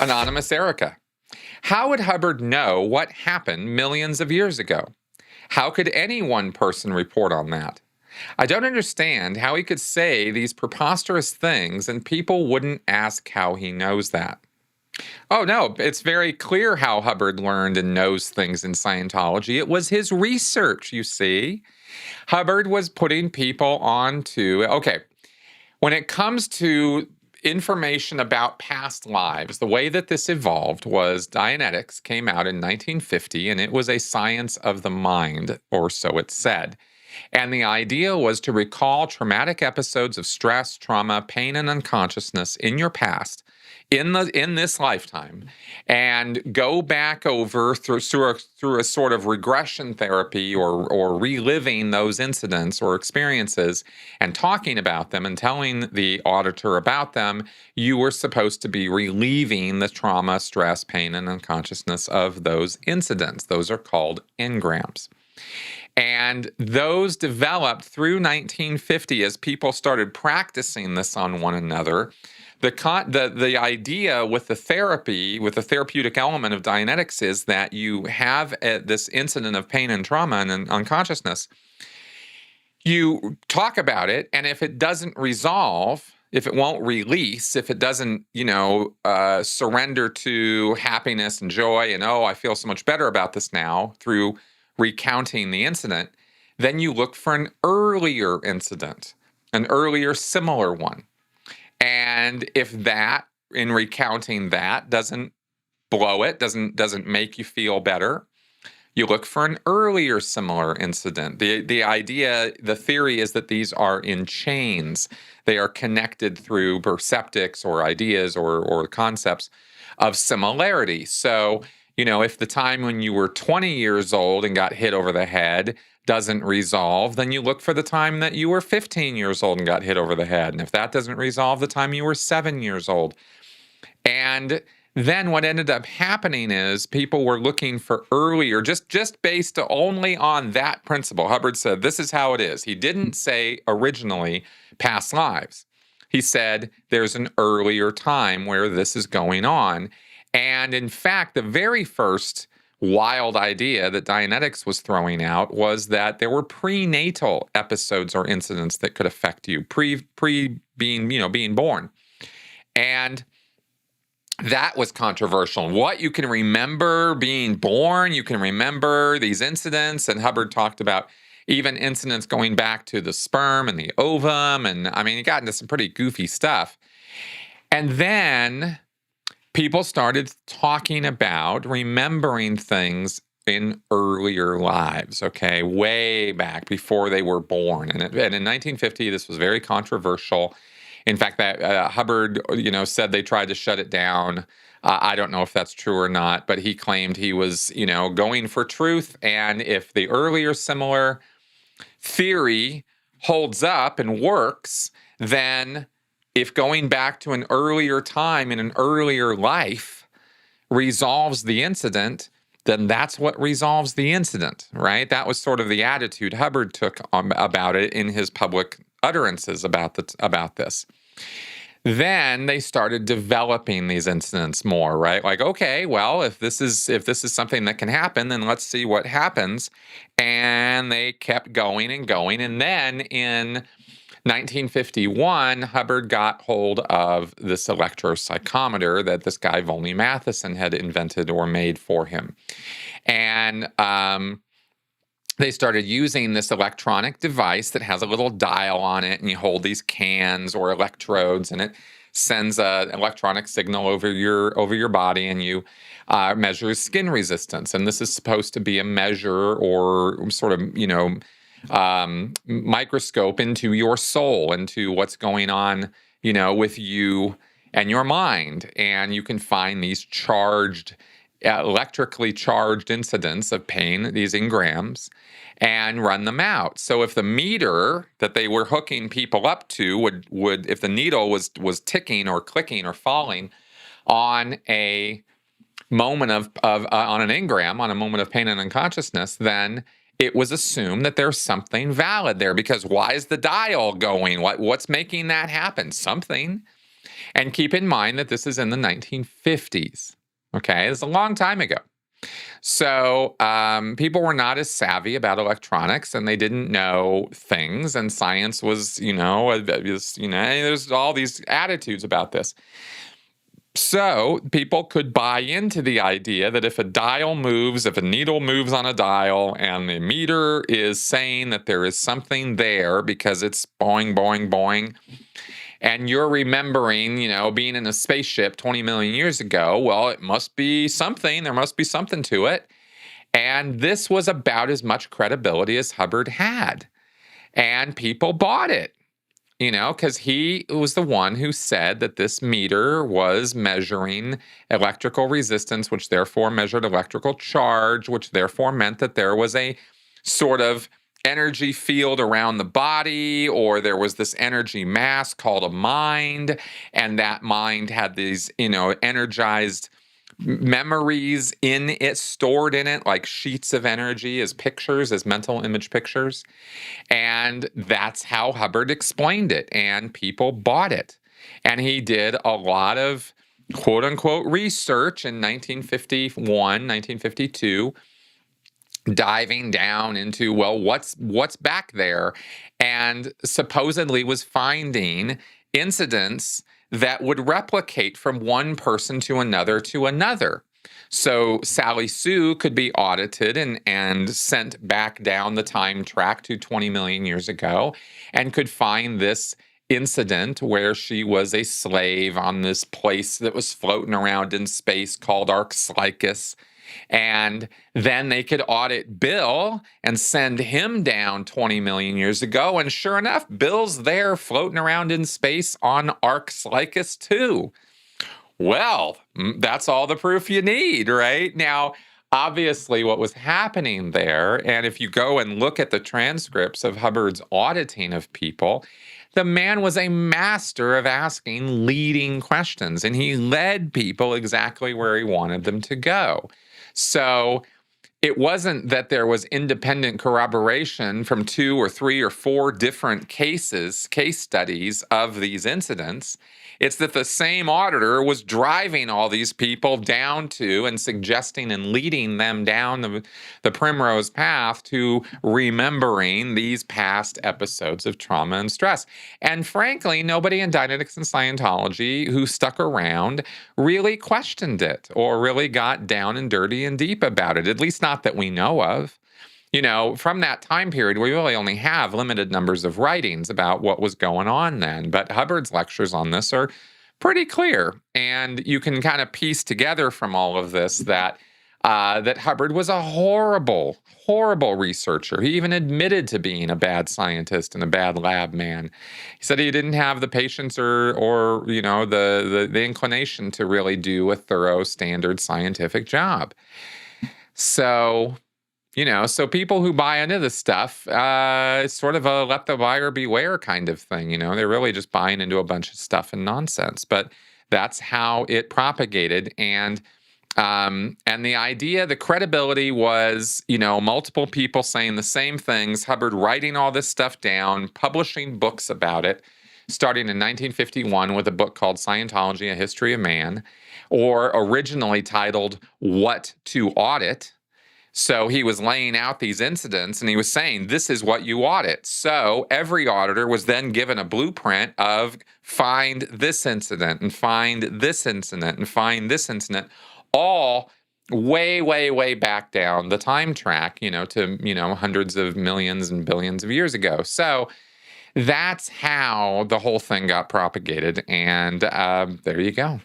Anonymous Erica. How would Hubbard know what happened millions of years ago? How could any one person report on that? I don't understand how he could say these preposterous things and people wouldn't ask how he knows that. Oh, no, it's very clear how Hubbard learned and knows things in Scientology. It was his research, you see. Hubbard was putting people onto, okay, when it comes to information about past lives, the way that this evolved was Dianetics came out in 1950, and it was a science of the mind, or so it said. And the idea was to recall traumatic episodes of stress, trauma, pain, and unconsciousness in your past, in this lifetime, and go back over through a sort of regression therapy or reliving those incidents or experiences and talking about them and telling the auditor about them. You were supposed to be relieving the trauma, stress, pain, and unconsciousness of those incidents. Those are called engrams. And those developed through 1950 as people started practicing this on one another. The idea with the therapy, with the therapeutic element of Dianetics is that you have this incident of pain and trauma and unconsciousness. You talk about it, and if it doesn't resolve, if it won't release, if it doesn't, surrender to happiness and joy and, oh, I feel so much better about this now through recounting the incident, then you look for an earlier incident, an earlier similar one. And if that, in recounting that, doesn't blow it, doesn't make you feel better, you look for an earlier similar incident. The idea, the theory is that these are in chains. They are connected through perceptics or ideas or concepts of similarity. So, if the time when you were 20 years old and got hit over the head doesn't resolve, then you look for the time that you were 15 years old and got hit over the head. And if that doesn't resolve, the time you were 7 years old. And then what ended up happening is people were looking for earlier, just based only on that principle. Hubbard said, this is how it is. He didn't say originally past lives. He said there's an earlier time where this is going on. And in fact, the very first wild idea that Dianetics was throwing out was that there were prenatal episodes or incidents that could affect you pre being born. And that was controversial. What you can remember being born, you can remember these incidents. And Hubbard talked about even incidents going back to the sperm and the ovum. And he got into some pretty goofy stuff. And then people started talking about remembering things in earlier lives, okay, way back before they were born. And in 1950, this was very controversial. In fact, that Hubbard, said they tried to shut it down. I don't know if that's true or not, but he claimed he was, going for truth. And if the earlier similar theory holds up and works, then if going back to an earlier time in an earlier life resolves the incident, then that's what resolves the incident, right? That was sort of the attitude Hubbard took about it in his public utterances about this. Then they started developing these incidents more, right? Like, okay, well, if this is something that can happen, then let's see what happens. And they kept going and going. And then in 1951, Hubbard got hold of this electropsychometer that this guy, Volney Matheson, had invented or made for him. And they started using this electronic device that has a little dial on it, and you hold these cans or electrodes, and it sends an electronic signal over your body, and you measure skin resistance. And this is supposed to be a measure or sort of, microscope into your soul, into what's going on, with you and your mind. And you can find these electrically charged incidents of pain, these engrams, and run them out. So if the meter that they were hooking people up to would if the needle was ticking or clicking or falling on a moment on an engram, on a moment of pain and unconsciousness, then it was assumed that there's something valid there, because why is the dial going? What's making that happen? Something. And keep in mind that this is in the 1950s. Okay, it's a long time ago. So people were not as savvy about electronics, and they didn't know things. And science was, there's all these attitudes about this. So people could buy into the idea that if a dial moves, if a needle moves on a dial, and the meter is saying that there is something there because it's boing, boing, boing, and you're remembering, being in a spaceship 20 million years ago, well, it must be something. There must be something to it. And this was about as much credibility as Hubbard had. And people bought it, because he was the one who said that this meter was measuring electrical resistance, which therefore measured electrical charge, which therefore meant that there was a sort of energy field around the body, or there was this energy mass called a mind, and that mind had these, energized memories in it, stored in it, like sheets of energy, as pictures, as mental image pictures. And that's how Hubbard explained it, and people bought it. And he did a lot of quote unquote research in 1951, 1952, diving down into, well, what's back there, and supposedly was finding incidents that would replicate from one person to another to another. So Sally Sue could be audited and sent back down the time track to 20 million years ago, and could find this incident where she was a slave on this place that was floating around in space called Arxlycus. And then they could audit Bill and send him down 20 million years ago. And sure enough, Bill's there floating around in space on Arxlycus too. Well, that's all the proof you need, right? Now, obviously, what was happening there, and if you go and look at the transcripts of Hubbard's auditing of people, the man was a master of asking leading questions, and he led people exactly where he wanted them to go. So it wasn't that there was independent corroboration from 2 or 3 or 4 different case studies of these incidents. It's that the same auditor was driving all these people down to and suggesting and leading them down the primrose path to remembering these past episodes of trauma and stress. And frankly, nobody in Dianetics and Scientology who stuck around really questioned it or really got down and dirty and deep about it, at least not that we know of. From that time period, we really only have limited numbers of writings about what was going on then. But Hubbard's lectures on this are pretty clear. And you can kind of piece together from all of this that Hubbard was a horrible, horrible researcher. He even admitted to being a bad scientist and a bad lab man. He said he didn't have the patience or the inclination to really do a thorough, standard scientific job. So people who buy into this stuff, it's sort of a let the buyer beware kind of thing. They're really just buying into a bunch of stuff and nonsense. But that's how it propagated. And the idea, the credibility was, multiple people saying the same things, Hubbard writing all this stuff down, publishing books about it, starting in 1951 with a book called Scientology, A History of Man, or originally titled What to Audit. So he was laying out these incidents and he was saying, this is what you audit. So every auditor was then given a blueprint of find this incident and find this incident and find this incident, all way, way, way back down the time track, to, hundreds of millions and billions of years ago. So that's how the whole thing got propagated. And there you go.